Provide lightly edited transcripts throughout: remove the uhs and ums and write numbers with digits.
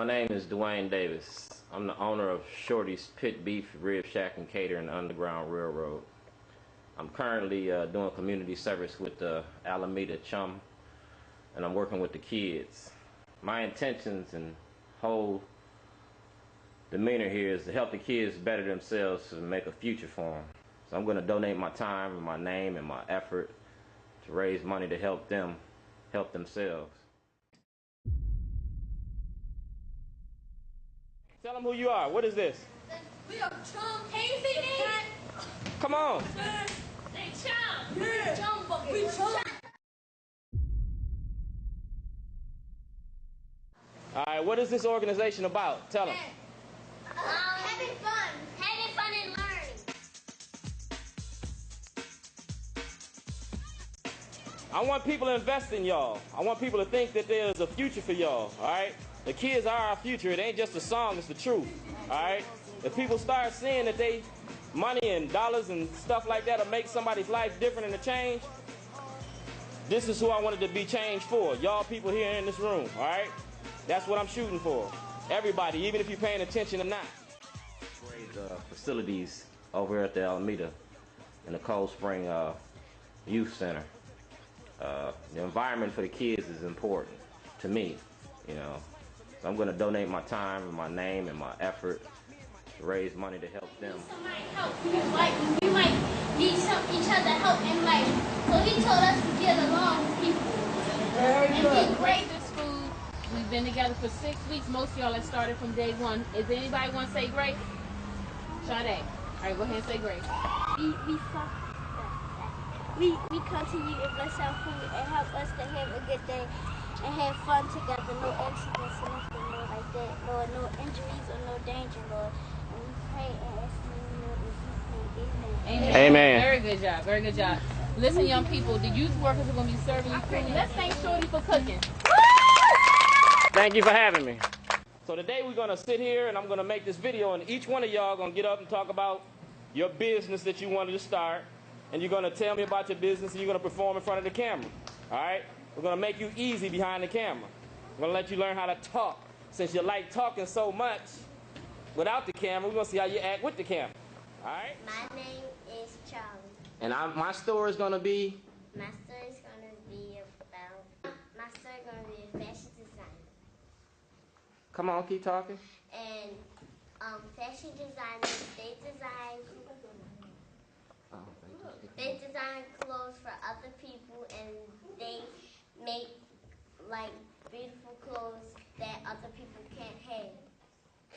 My name is Dwane Davis. I'm the owner of Shorty's Pit Beef, Rib Shack, and Catering Underground Railroad. I'm currently doing community service with the Alameda Chum, and I'm working with the kids. My intentions and whole demeanor here is to help the kids better themselves and make a future for them. So I'm going to donate my time and my name and my effort to raise money to help them help themselves. Tell them who you are. What is this? We are Chum. Can you see me? Come on. They Chum. Yeah. Chum bucket. We Chum. All right, what is this organization about? Tell them. Having fun. Having fun and learning. I want people to invest in y'all. I want people to think that there's a future for y'all, all right? The kids are our future. It ain't just a song, it's the truth, all right? If people start seeing that money and dollars and stuff like that will make somebody's life different and a change, this is who I wanted to be changed for. Y'all people here in this room, all right? That's what I'm shooting for. Everybody, even if you're paying attention or not. Great facilities over here at the Alameda in the Cold Spring Youth Center. The environment for the kids is important to me, you know. So I'm going to donate my time and my name and my effort to raise money to help them. Somebody help. We might need each other help in life. So he told us to get along with people. And be great. This food, we've been together for 6 weeks. Most of y'all have started from day one. Is anybody want to say grace? Sade. All right, go ahead and say grace. We come to you and bless our food and help us to have a good day and have fun together. No accidents or nothing, Lord, like that. Lord, no injuries or no danger, Lord. And we pray and ask you, Lord, in Jesus' name. Amen. Amen. Very good job. Very good job. Listen, young people, the youth workers are going to be serving you food. Let's thank Shorty for cooking. Thank you for having me. So today we're going to sit here and I'm going to make this video, and each one of y'all going to get up and talk about your business that you wanted to start. And you're going to tell me about your business, and you're going to perform in front of the camera. All right? We're going to make you easy behind the camera. We're going to let you learn how to talk. Since you like talking so much without the camera, we're going to see how you act with the camera. All right? My name is Charlie. And my story is going to be? My story is going to be about, my story is going to be a fashion designer. Come on, keep talking. And fashion designers, they design clothes for other people, and they make like beautiful clothes that other people can't have.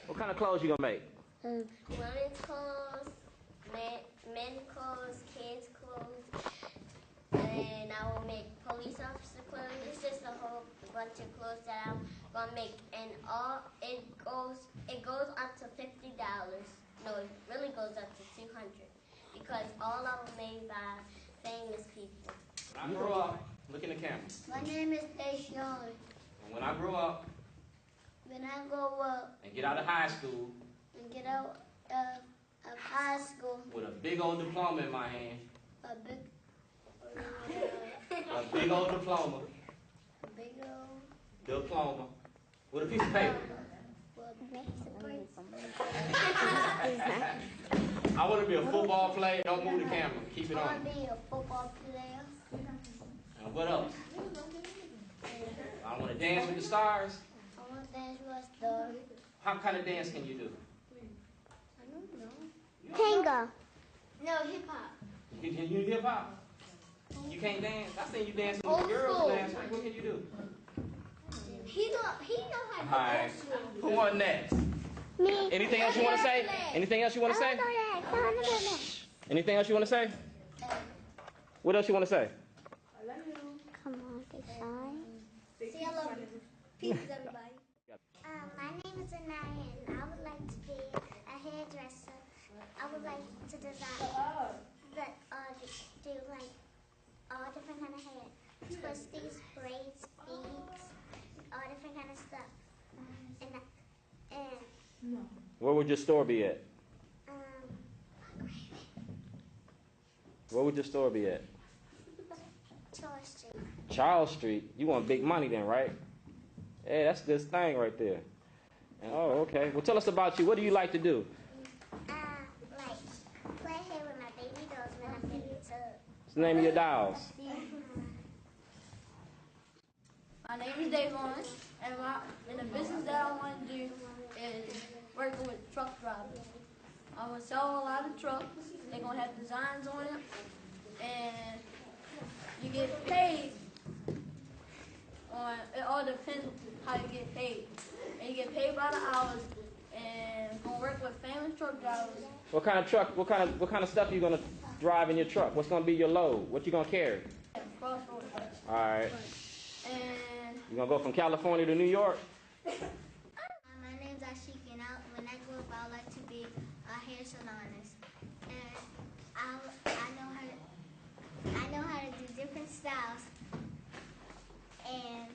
What kind of clothes you gonna make? Women's clothes, men's clothes, kids' clothes, and I will make police officer clothes. It's just a whole bunch of clothes that I'm gonna make, and it goes up to $50. No, it really goes up to $200. Because all of them made by famous people. When I grow up, look in the camera. My name is Shorty. And when I grow up When I grow up and get out of high school and get out of high school with a big old diploma in my hand, a big old diploma with a piece of paper. I want to be a football player. Don't move the camera. Keep it I on. want to be a football player. And what else? I want to dance with the stars. I want to dance with a star. What kind of dance can you do? I don't know. Tango. No, hip hop. Can you do hip hop? You can't dance? I seen you dancing with Old the girls school. last week. What can you do? He know how to All right. Who won next? Me. Anything else you want to say? Anything else you want to say? Anything else you want to say? What else you want to say? Come on, big guy. Say I love you. Peace, everybody. My name is Anaya, and I would like to be a hairdresser. I would like to design, do like all different kind of hair, twisties, braids, beads, all different kind of stuff. Where would your store be at? Where would your store be at? Charles Street. Charles Street. You want big money then, right? Yeah, that's this thing right there. Oh, okay. Well, tell us about you. What do you like to do? Like play here with my baby dolls when I'm in the tub. What's the name of your dolls? My name is Dwane, and the business that I want to do is working with truck drivers. I'm going to sell a lot of trucks. They're going to have designs on them, and you get paid on, it all depends how you get paid. And you get paid by the hours, and going to work with famous truck drivers. What kind of truck, what kind of stuff are you going to drive in your truck? What's going to be your load? What you going to carry? Crossroads. All right. And You going to go from California to New York? My name's Ashik, and when I grow up, I would like to be a hair salonist. And I know how to do different styles. And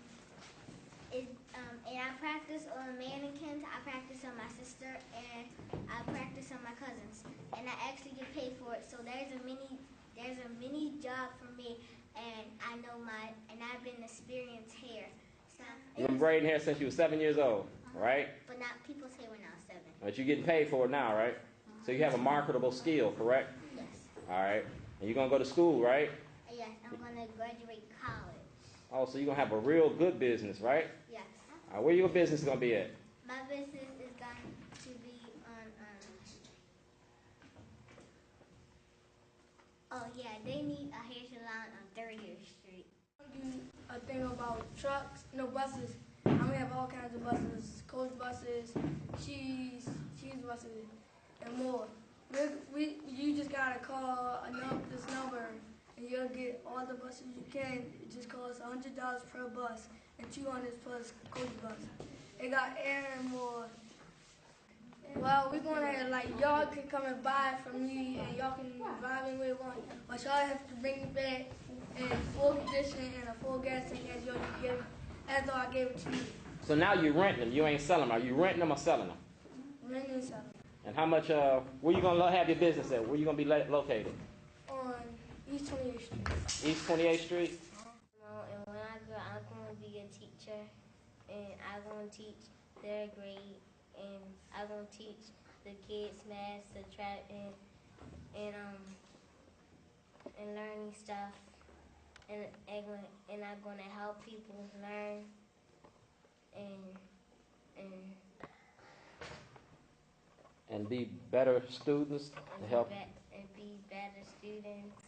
I practice on mannequins. I practice on my sister, and I practice on my cousins. And I actually get paid for it. So there's a mini job for me, and I've been experienced hair. So You've been braiding hair since you were 7 years old, right? But not people's hair when I was 7. But you're getting paid for it now, right? So you have a marketable skill, correct? Yes. All right. And you're going to go to school, right? Yes, I'm going to graduate college. Oh, so you're going to have a real good business, right? Yes. All right, where your business going to be at? My business is going to be on, they need a hair salon on 30th Street. a thing about trucks, no buses. We have all kinds of buses, coach buses, cheese buses, and more. You just gotta call this number, and you'll get all the buses you can. It just costs $100 per bus, and $200 plus coach bus. It got air and more. Well, we're gonna y'all can come and buy it from me, and y'all can drive anywhere you want. But y'all have to bring it back in full condition and a full gas tank as though I gave it to you. So now you're renting them. You ain't selling them. Are you renting them or selling them? Renting and selling. And how much, where you going to have your business at? Where you going to be located? On East 28th Street. East 28th Street? And when I grow up, I'm going to be a teacher, and I'm going to teach third grade, and I'm going to teach the kids math, subtracting, and learning stuff, and I'm going to help people learn, And be better students to help. And be better students.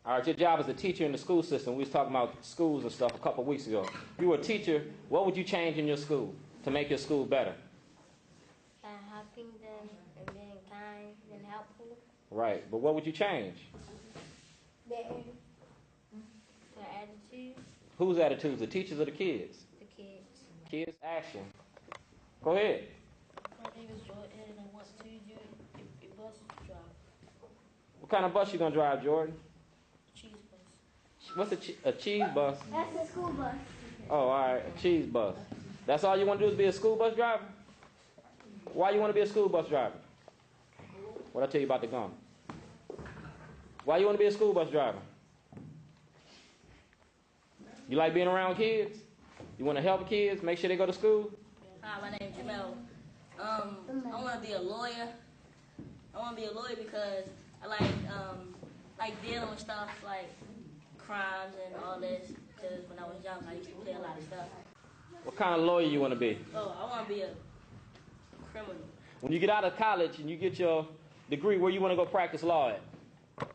All right, your job as a teacher in the school system. We was talking about schools and stuff a couple of weeks ago. If you were a teacher, what would you change in your school to make your school better? By helping them and being kind and helpful. Right, but what would you change? Their attitude. Whose attitudes, the teachers or the kids? The kids. Kids, action. Go ahead. My name is Jordan, and I want to do a bus drive. What kind of bus you going to drive, Jordan? Cheese bus. What's a cheese bus? That's a school bus. Oh, all right, a cheese bus. That's all you want to do is be a school bus driver? Why you want to be a school bus driver? What I tell you about the gun? Why you want to be a school bus driver? You like being around kids? You want to help kids, make sure they go to school? Hi, my name is Jamel. I want to be a lawyer. I want to be a lawyer because I like dealing with stuff like crimes and all this. Because when I was young, I used to play a lot of stuff. What kind of lawyer you want to be? Oh, I want to be a criminal. When you get out of college and you get your degree, where you want to go practice law at? But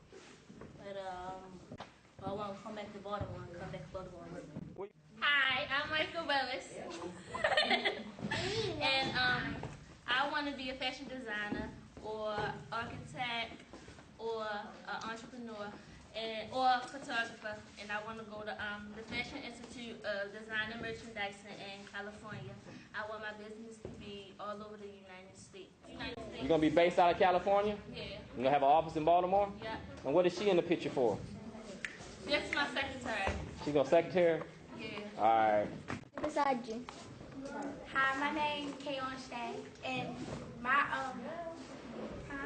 I want to come back to Baltimore. Hi, I'm Michael Bellis. And I want to be a fashion designer or architect or an entrepreneur or a photographer. And I want to go to the Fashion Institute of Design and Merchandising in California. I want my business to be all over the United States. You're going to be based out of California? Yeah. You're going to have an office in Baltimore? Yeah. And what is she in the picture for? That's my secretary. She's going to secretary? Yeah. All right. Beside you. Hi, my name's Kayon Stay, and my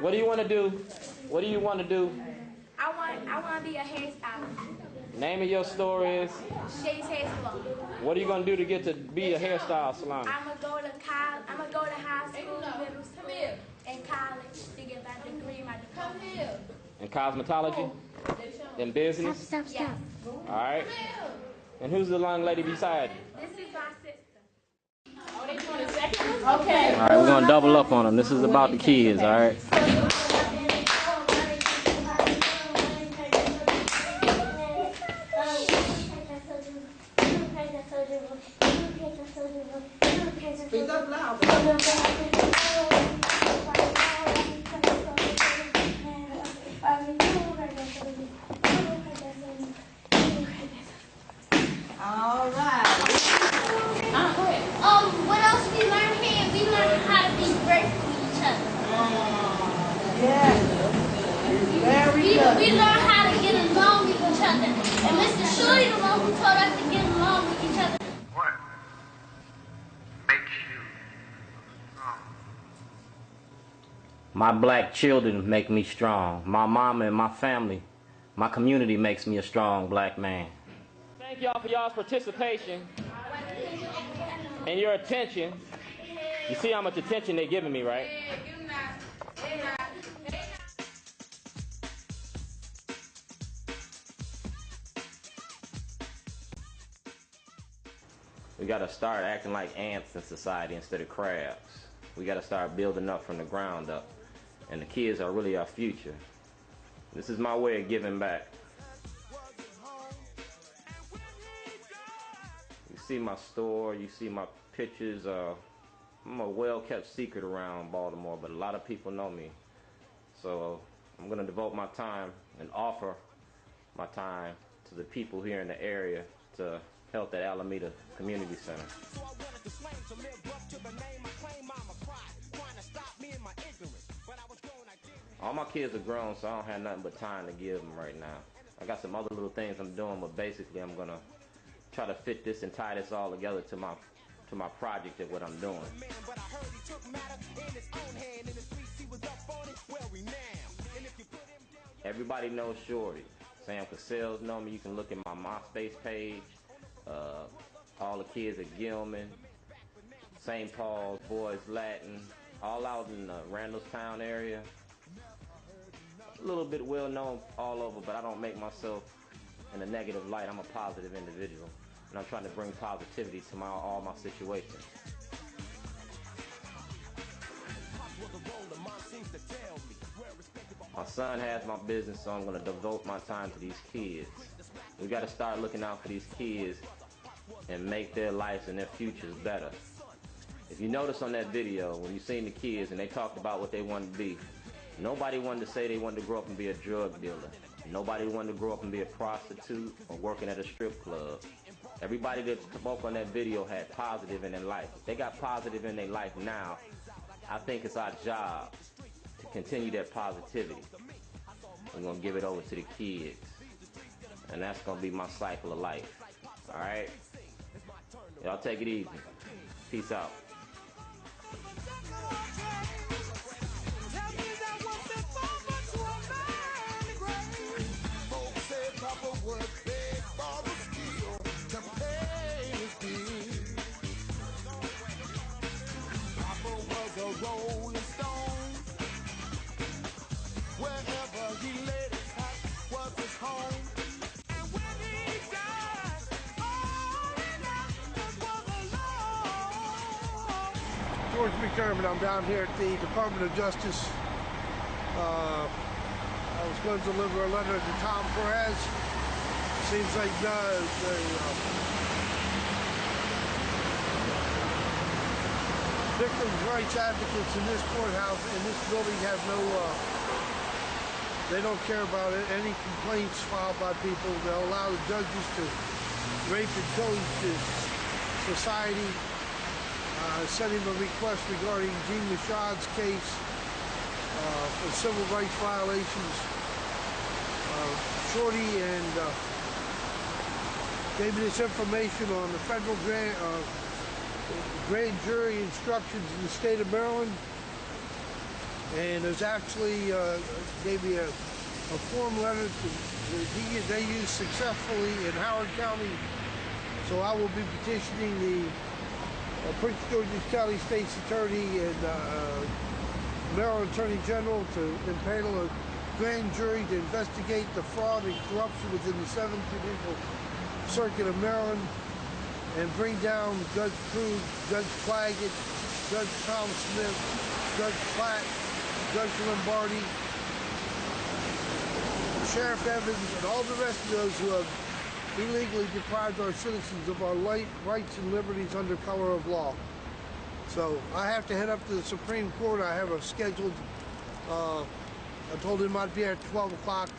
What do you want to do? What do you want to do? I want to be a hairstylist. Name of your store is? Shay's Hair Salon. What are you going to do to get to be a hairstyle salon? I'm gonna go to college. I'm I'm going to go to high school, middle school, and college to get my degree, my diploma. In cosmetology? In business? Stop. All right. And who's the young lady beside you? This is my sister. Okay. All right, we're going to double up on them. This is about the kids, all right? Speak up loud. All right. What else we learned here? We learned how to be grateful to each other. Yes. Very good. We learned how to get along with each other. And Mr. Shorty, the one who taught us to get along with each other. What makes you strong? My black children make me strong. My mama and my family, my community makes me a strong black man. Thank y'all for y'all's participation and your attention. You see how much attention they're giving me, right? We got to start acting like ants in society instead of crabs. We got to start building up from the ground up. And the kids are really our future. This is my way of giving back. You see my store, you see my pictures. I'm a well-kept secret around Baltimore, but a lot of people know me. So I'm going to devote my time and offer my time to the people here in the area to help at Alameda Community Center. All my kids are grown, so I don't have nothing but time to give them right now. I got some other little things I'm doing, but basically I'm gonna try to fit this and tie this all together to my project and what I'm doing. Everybody knows Shorty. Sam Cassell's know me. You can look at my MySpace page. All the kids at Gilman, St. Paul's, Boys Latin, all out in the Randallstown area. A little bit well known all over, but I don't make myself in a negative light. I'm a positive individual, and I'm trying to bring positivity to all my situations. My son has my business, so I'm going to devote my time to these kids. We got to start looking out for these kids and make their lives and their futures better. If you notice on that video, when you seen the kids and they talked about what they wanted to be, nobody wanted to say they wanted to grow up and be a drug dealer. Nobody wanted to grow up and be a prostitute or working at a strip club. Everybody that spoke on that video had positive in their life. If they got positive in their life now, I think it's our job to continue that positivity. We're going to give it over to the kids. And that's going to be my cycle of life. All right? Y'all take it easy. Peace out. George McDermott. I'm down here at the Department of Justice. I was going to deliver a letter to Tom Perez. Seems like the victims' rights advocates in this courthouse, in this building, have no, they don't care about it. Any complaints filed by people. They'll allow the judges to rape and pillage the society. Sent him a request regarding Jean Michaud's case for civil rights violations. Shorty and gave me this information on the federal grand jury instructions in the state of Maryland, and there's actually gave me a form letter that they used successfully in Howard County. So I will be petitioning the Prince George's County State's Attorney and Maryland Attorney General to impanel a grand jury to investigate the fraud and corruption within the 7th Judicial Circuit of Maryland and bring down Judge Krug, Judge Claggett, Judge Tom Smith, Judge Platt, Judge Lombardi, Sheriff Evans, and all the rest of those who have illegally deprived our citizens of our rights and liberties under color of law. So I have to head up to the Supreme Court. I have a scheduled, I told him I'd be at 12 o'clock.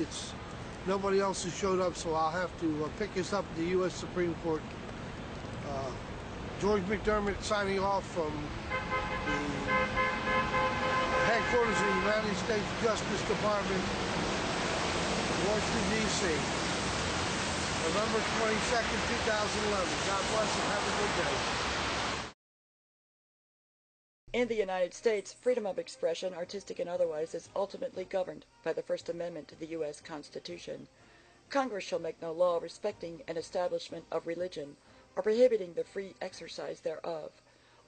Nobody else has showed up, so I'll have to pick us up at the U.S. Supreme Court. George McDermott signing off from the headquarters of the United States Justice Department, Washington, D.C. November 22nd, 2011. God bless and have a good day. In the United States, freedom of expression, artistic and otherwise, is ultimately governed by the First Amendment to the U.S. Constitution. Congress shall make no law respecting an establishment of religion, or prohibiting the free exercise thereof,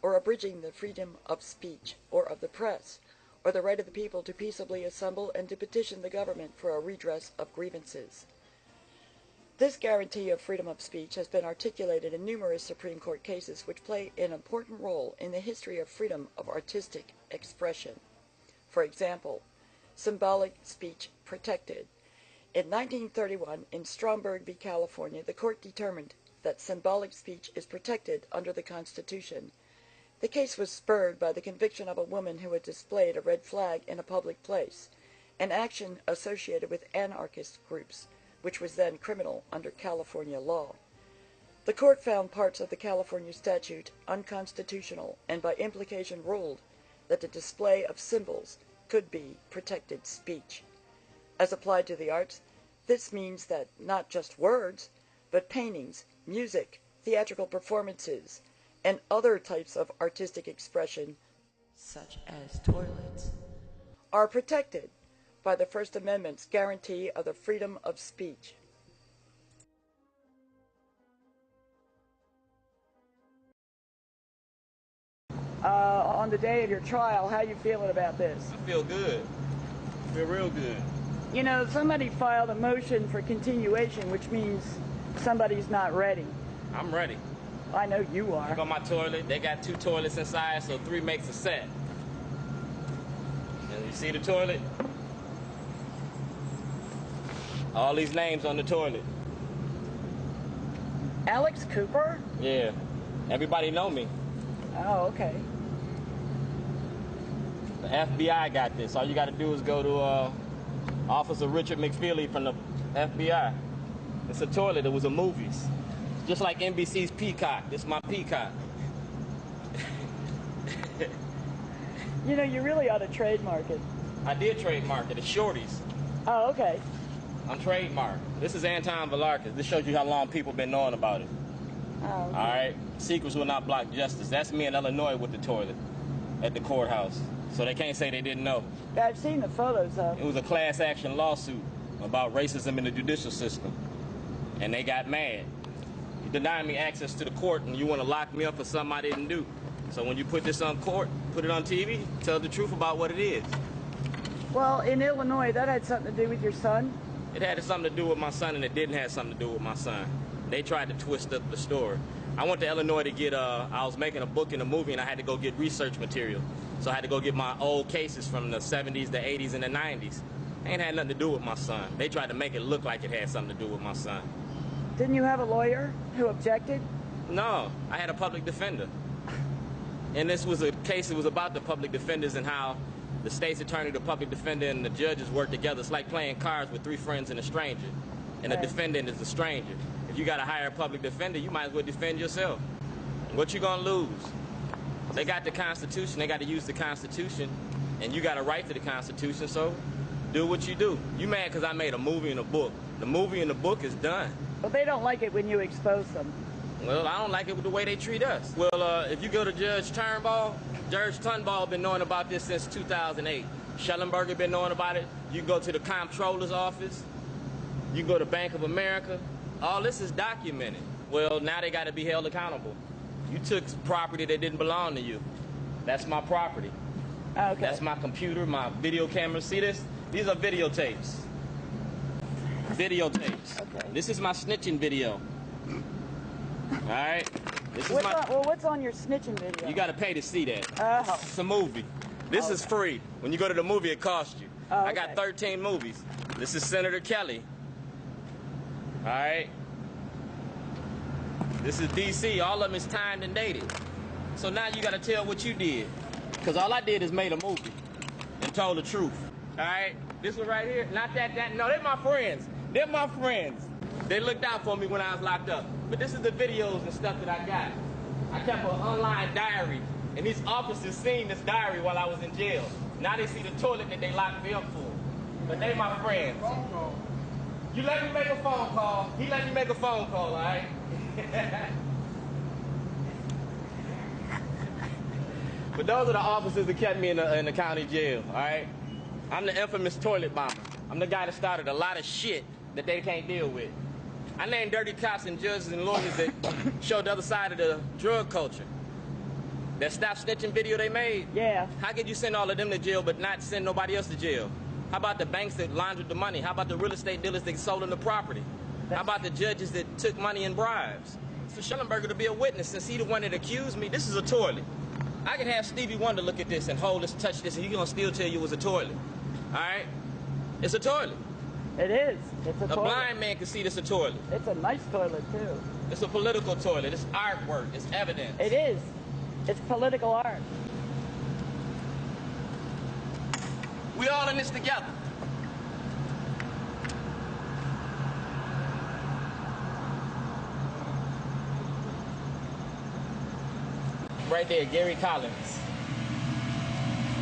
or abridging the freedom of speech, or of the press, or the right of the people to peaceably assemble and to petition the government for a redress of grievances. This guarantee of freedom of speech has been articulated in numerous Supreme Court cases which play an important role in the history of freedom of artistic expression. For example, symbolic speech protected. In 1931, in Stromberg v. California, the court determined that symbolic speech is protected under the Constitution. The case was spurred by the conviction of a woman who had displayed a red flag in a public place, an action associated with anarchist groups, which was then criminal under California law. The court found parts of the California statute unconstitutional and by implication ruled that the display of symbols could be protected speech. As applied to the arts, this means that not just words, but paintings, music, theatrical performances, and other types of artistic expression, such as toilets, are protected by the First Amendment's guarantee of the freedom of speech. On the day of your trial, how you feeling about this? I feel good. I feel real good. You know, somebody filed a motion for continuation, which means somebody's not ready. I'm ready. I know you are. Look on my toilet. They got 2 toilets inside, so 3 makes a set. And you see the toilet? All these names on the toilet. Alex Cooper? Yeah. Everybody know me. Oh, okay. The FBI got this. All you got to do is go to Officer Richard McFeely from the FBI. It's a toilet. It was a movies. Just like NBC's Peacock. This is my Peacock. You know, you really ought to trademark it. I did trademark it. It's Shorty's. Oh, okay. I'm trademarked. This is Anton Valarkis. This shows you how long people been knowing about it. Oh, okay. All right? Secrets will not block justice. That's me in Illinois with the toilet at the courthouse. So they can't say they didn't know. I've seen the photos of it. It was a class action lawsuit about racism in the judicial system. And they got mad. You denied me access to the court and you want to lock me up for something I didn't do. So when you put this on court, put it on TV, tell the truth about what it is. Well, in Illinois, that had something to do with your son? It had something to do with my son, and it didn't have something to do with my son. They tried to twist up the story. I went to Illinois to get, I was making a book and a movie, and I had to go get research material. So I had to go get my old cases from the 70s, the 80s, and the 90s. Ain't had nothing to do with my son. They tried to make it look like it had something to do with my son. Didn't you have a lawyer who objected? No, I had a public defender. And this was a case, it was about the public defenders and how the state's attorney, the public defender, and the judges work together. It's like playing cards with 3 friends and a stranger. And a defendant is a stranger. If you got to hire a public defender, you might as well defend yourself. What you gonna lose? They got the Constitution, they got to use the Constitution, and you got a right to the Constitution, so do what you do. You mad because I made a movie and a book. The movie and the book is done. Well, they don't like it when you expose them. Well, I don't like it with the way they treat us. Well, if you go to Judge Turnbull been knowing about this since 2008. Schellenberger been knowing about it. You can go to the comptroller's office. You can go to Bank of America. All this is documented. Well, now they got to be held accountable. You took property that didn't belong to you. That's my property. Okay. That's my computer, my video camera. See this? These are videotapes. Videotapes. Okay. This is my snitching video. All right. This is what's on your snitching video? You gotta pay to see that. Oh. It's a movie. This is free. When you go to the movie, it costs you. Oh, I got 13 movies. This is Senator Kelly. All right. This is DC. All of them is timed and dated. So now you gotta tell what you did. Because all I did is made a movie and told the truth. All right. This one right here. Not that. No, they're my friends. They're my friends. They looked out for me when I was locked up. But this is the videos and stuff that I got. I kept an online diary, and these officers seen this diary while I was in jail. Now they see the toilet that they locked me up for. But they my friends. You let me make a phone call. He let me make a phone call, all right? But those are the officers that kept me in the county jail, all right? I'm the infamous toilet bomber. I'm the guy that started a lot of shit that they can't deal with. I named dirty cops and judges and lawyers that showed the other side of the drug culture. That stop snitching video they made. Yeah. How could you send all of them to jail but not send nobody else to jail? How about the banks that laundered the money? How about the real estate dealers that sold them the property? How about the judges that took money in bribes? For Schellenberger to be a witness, since he the one that accused me, this is a toilet. I can have Stevie Wonder look at this and hold this, touch this, and he's gonna still tell you it was a toilet. All right? It's a toilet. It is. It's a toilet. A blind man can see this a toilet. It's a nice toilet, too. It's a political toilet. It's artwork. It's evidence. It is. It's political art. We all in this together. Right there, Gary Collins.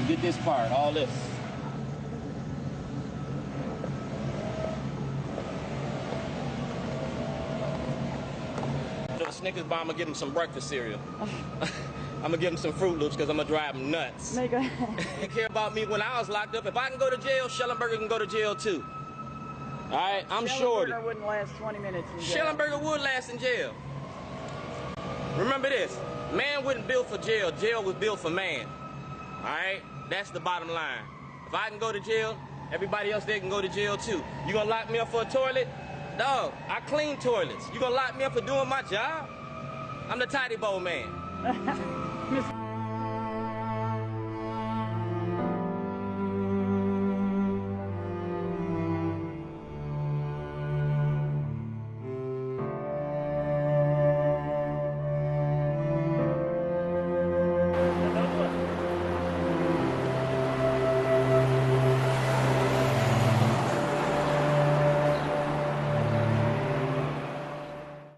You did this part, all this. The Snickers bar, I'm gonna give him some breakfast cereal. I'm gonna give him some Fruit Loops because I'm gonna drive him nuts. They care about me when I was locked up. If I can go to jail, Schellenberger can go to jail too. All right, I'm Shorty. Schellenberger wouldn't last 20 minutes in jail. Schellenberger would last in jail. Remember this, man wasn't built for jail, jail was built for man. All right, that's the bottom line. If I can go to jail, everybody else there can go to jail too. You gonna lock me up for a toilet? Dog, I clean toilets. You gonna lock me up for doing my job? I'm the tidy bowl man.